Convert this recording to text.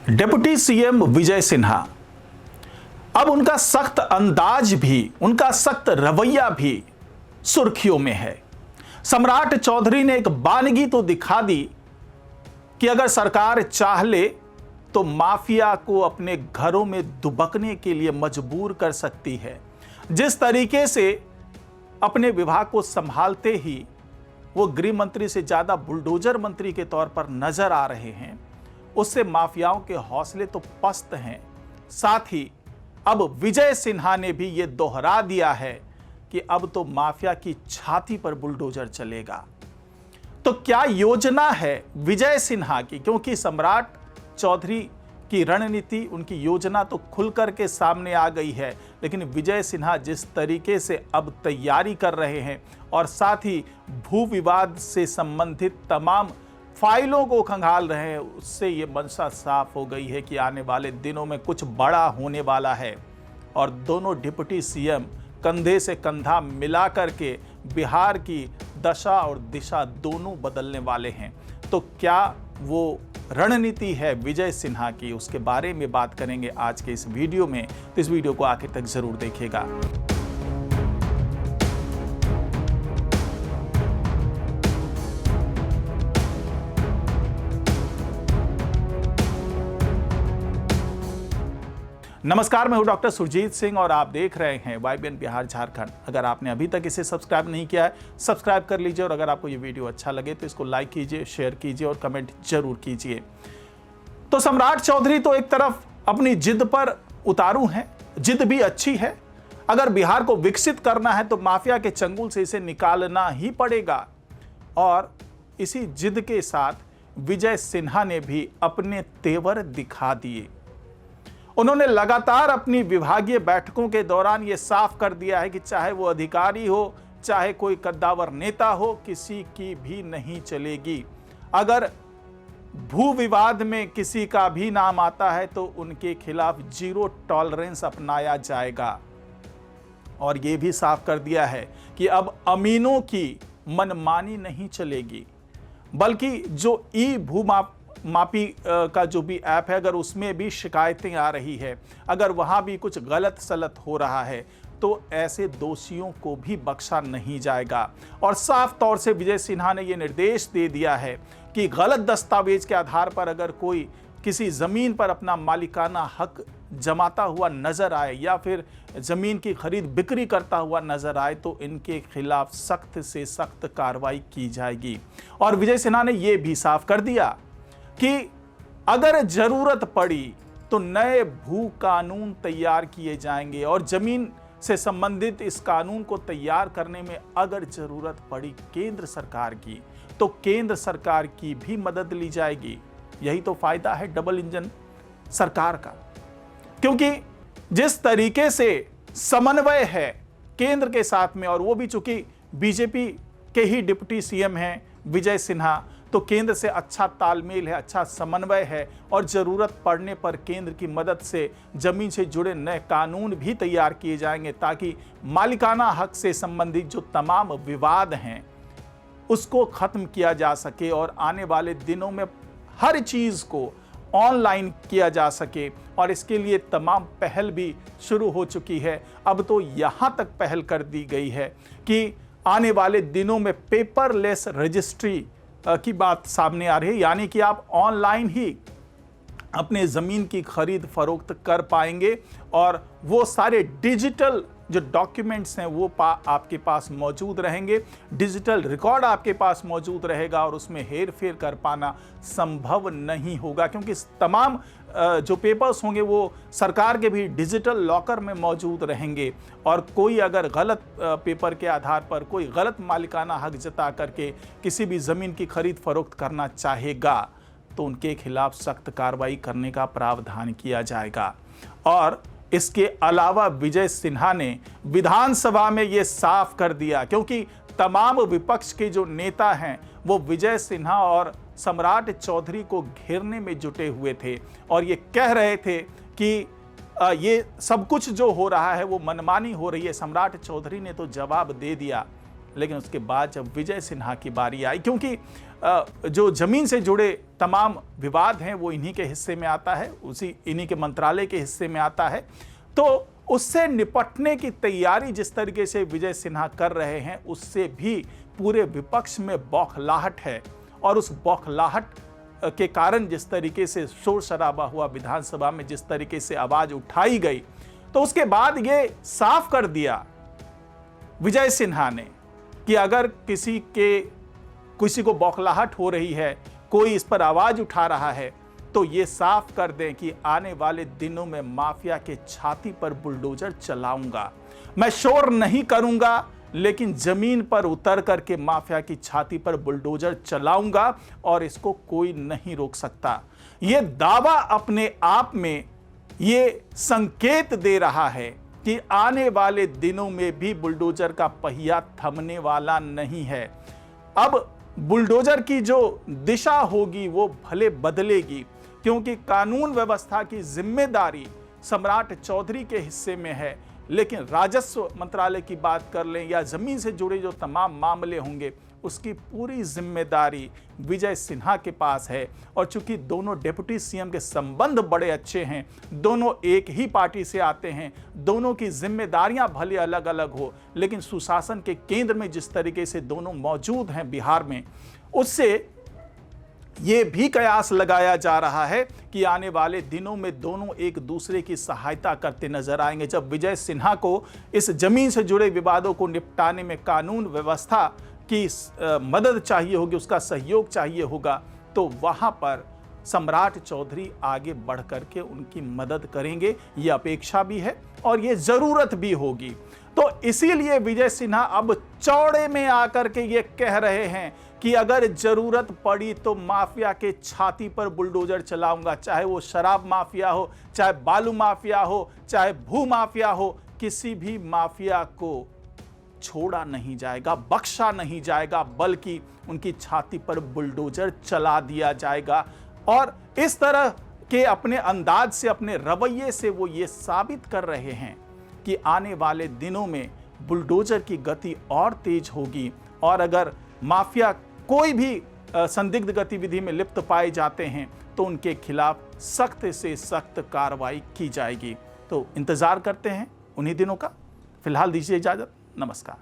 Deputy CM Vijay Sinha, अब उनका सख्त अंदाज भी, उनका सख्त रवैया भी सुर्खियों में है। सम्राट चौधरी ने एक बानगी तो दिखा दी कि अगर सरकार चाह ले तो माफिया को अपने घरों में दुबकने के लिए मजबूर कर सकती है। जिस तरीके से अपने विभाग को संभालते ही वो गृह मंत्री से ज्यादा बुलडोजर मंत्री के तौर पर नजर आ रहे हैं, उससे माफियाओं के हौसले तो पस्त हैं। साथ ही अब विजय सिन्हा ने भी ये दोहरा दिया है कि अब तो माफिया की छाती पर बुलडोजर चलेगा। तो क्या योजना है विजय सिन्हा की? क्योंकि सम्राट चौधरी की रणनीति, उनकी योजना तो खुलकर के सामने आ गई है, लेकिन विजय सिन्हा जिस तरीके से अब तैयारी कर रहे हैं और साथ ही भू विवाद से संबंधित तमाम फाइलों को खंगाल रहे हैं, उससे ये मंशा साफ हो गई है कि आने वाले दिनों में कुछ बड़ा होने वाला है और दोनों डिप्टी सीएम कंधे से कंधा मिला करके बिहार की दशा और दिशा दोनों बदलने वाले हैं। तो क्या वो रणनीति है विजय सिन्हा की, उसके बारे में बात करेंगे आज के इस वीडियो में। तो इस वीडियो को आखिर तक जरूर देखिएगा। नमस्कार, मैं हूं डॉक्टर सुरजीत सिंह और आप देख रहे हैं वाईबीएन बिहार झारखंड। अगर आपने अभी तक इसे सब्सक्राइब नहीं किया है, सब्सक्राइब कर लीजिए और अगर आपको ये वीडियो अच्छा लगे तो इसको लाइक कीजिए, शेयर कीजिए और कमेंट जरूर कीजिए। तो सम्राट चौधरी तो एक तरफ अपनी जिद पर उतारू हैं, जिद भी अच्छी है। अगर बिहार को विकसित करना है तो माफिया के चंगुल से इसे निकालना ही पड़ेगा और इसी जिद के साथ विजय सिन्हा ने भी अपने तेवर दिखा दिए। उन्होंने लगातार अपनी विभागीय बैठकों के दौरान यह साफ कर दिया है कि चाहे वो अधिकारी हो, चाहे कोई कद्दावर नेता हो, किसी की भी नहीं चलेगी। अगर भू विवाद में किसी का भी नाम आता है तो उनके खिलाफ जीरो टॉलरेंस अपनाया जाएगा। और यह भी साफ कर दिया है कि अब अमीनों की मनमानी नहीं चलेगी, बल्कि जो ई मापी का जो भी ऐप है, अगर उसमें भी शिकायतें आ रही है, अगर वहां भी कुछ गलत सलत हो रहा है तो ऐसे दोषियों को भी बख्शा नहीं जाएगा। और साफ तौर से विजय सिन्हा ने यह निर्देश दे दिया है कि गलत दस्तावेज के आधार पर अगर कोई किसी जमीन पर अपना मालिकाना हक जमाता हुआ नजर आए या फिर जमीन की खरीद बिक्री करता हुआ नजर आए तो इनके खिलाफ सख्त से सख्त कार्रवाई की जाएगी। और विजय सिन्हा ने यह भी साफ कर दिया कि अगर जरूरत पड़ी तो नए भू कानून तैयार किए जाएंगे और जमीन से संबंधित इस कानून को तैयार करने में अगर जरूरत पड़ी केंद्र सरकार की तो केंद्र सरकार की भी मदद ली जाएगी। यही तो फायदा है डबल इंजन सरकार का, क्योंकि जिस तरीके से समन्वय है केंद्र के साथ में, और वो भी चूंकि बीजेपी के ही डिप्टी सीएम हैं विजय सिन्हा, तो केंद्र से अच्छा तालमेल है, अच्छा समन्वय है और जरूरत पड़ने पर केंद्र की मदद से जमीन से जुड़े नए कानून भी तैयार किए जाएंगे ताकि मालिकाना हक से संबंधित जो तमाम विवाद हैं उसको खत्म किया जा सके और आने वाले दिनों में हर चीज को ऑनलाइन किया जा सके। और इसके लिए तमाम पहल भी शुरू हो चुकी है। अब तो यहां तक पहल कर दी गई है कि आने वाले दिनों में पेपरलेस रजिस्ट्री की बात सामने आ रही है, यानी कि आप ऑनलाइन ही अपने ज़मीन की खरीद फरोख्त कर पाएंगे और वो सारे डिजिटल जो डॉक्यूमेंट्स हैं वो आपके पास मौजूद रहेंगे, डिजिटल रिकॉर्ड आपके पास मौजूद रहेगा और उसमें हेर फेर कर पाना संभव नहीं होगा, क्योंकि तमाम जो पेपर्स होंगे वो सरकार के भी डिजिटल लॉकर में मौजूद रहेंगे। और कोई अगर गलत पेपर के आधार पर कोई गलत मालिकाना हक जता करके किसी भी ज़मीन की खरीद फरोख्त करना चाहेगा तो उनके खिलाफ सख्त कार्रवाई करने का प्रावधान किया जाएगा। और इसके अलावा विजय सिन्हा ने विधानसभा में यह साफ कर दिया, क्योंकि तमाम विपक्ष के जो नेता हैं वो विजय सिन्हा और सम्राट चौधरी को घेरने में जुटे हुए थे और ये कह रहे थे कि ये सब कुछ जो हो रहा है वो मनमानी हो रही है। सम्राट चौधरी ने तो जवाब दे दिया, लेकिन उसके बाद जब विजय सिन्हा की बारी आई, क्योंकि जो जमीन से जुड़े तमाम विवाद हैं वो इन्हीं के हिस्से में आता है, इन्हीं के मंत्रालय के हिस्से में आता है। तो उससे निपटने की तैयारी जिस तरीके से विजय सिन्हा कर रहे हैं, उससे भी पूरे विपक्ष में बौखलाहट है। और उस बौखलाहट के कारण जिस तरीके से शोर शराबा हुआ विधानसभा में, जिस तरीके से आवाज उठाई गई, तो उसके बाद ये साफ कर दिया विजय सिन्हा ने कि अगर किसी को बौखलाहट हो रही है, कोई इस पर आवाज उठा रहा है, तो ये साफ कर दें कि आने वाले दिनों में माफिया के छाती पर बुलडोजर चलाऊंगा। मैं शोर नहीं करूंगा, लेकिन जमीन पर उतर करके माफिया की छाती पर बुलडोजर चलाऊंगा और इसको कोई नहीं रोक सकता। ये दावा अपने आप में ये संकेत दे रहा है कि आने वाले दिनों में भी बुलडोजर का पहिया थमने वाला नहीं है। अब बुलडोजर की जो दिशा होगी वो भले बदलेगी, क्योंकि कानून व्यवस्था की जिम्मेदारी सम्राट चौधरी के हिस्से में है, लेकिन राजस्व मंत्रालय की बात कर लें या जमीन से जुड़े जो तमाम मामले होंगे, उसकी पूरी जिम्मेदारी विजय सिन्हा के पास है। और चूंकि दोनों डिप्टी सीएम के संबंध बड़े अच्छे हैं, दोनों एक ही पार्टी से आते हैं, दोनों की जिम्मेदारियां भले अलग अलग हो, लेकिन सुशासन के केंद्र में जिस तरीके से दोनों मौजूद हैं बिहार में, उससे ये भी कयास लगाया जा रहा है कि आने वाले दिनों में दोनों एक दूसरे की सहायता करते नजर आएंगे। जब विजय सिन्हा को इस जमीन से जुड़े विवादों को निपटाने में कानून व्यवस्था की मदद चाहिए होगी, उसका सहयोग चाहिए होगा, तो वहां पर सम्राट चौधरी आगे बढ़ करके उनकी मदद करेंगे। ये अपेक्षा भी है और ये जरूरत भी होगी। तो इसीलिए विजय सिन्हा अब चौड़े में आकर के ये कह रहे हैं कि अगर जरूरत पड़ी तो माफिया के छाती पर बुलडोजर चलाऊंगा, चाहे वो शराब माफिया हो, चाहे बालू माफिया हो, चाहे भू माफिया हो, किसी भी माफिया को छोड़ा नहीं जाएगा, बख्शा नहीं जाएगा, बल्कि उनकी छाती पर बुलडोजर चला दिया जाएगा। और इस तरह के अपने अंदाज से, अपने रवैये से वो ये साबित कर रहे हैं कि आने वाले दिनों में बुलडोजर की गति और तेज होगी। और अगर माफिया कोई भी संदिग्ध गतिविधि में लिप्त पाए जाते हैं तो उनके खिलाफ सख्त से सख्त कार्रवाई की जाएगी। तो इंतजार करते हैं उन्हीं दिनों का। फिलहाल दीजिए इजाजत, नमस्कार।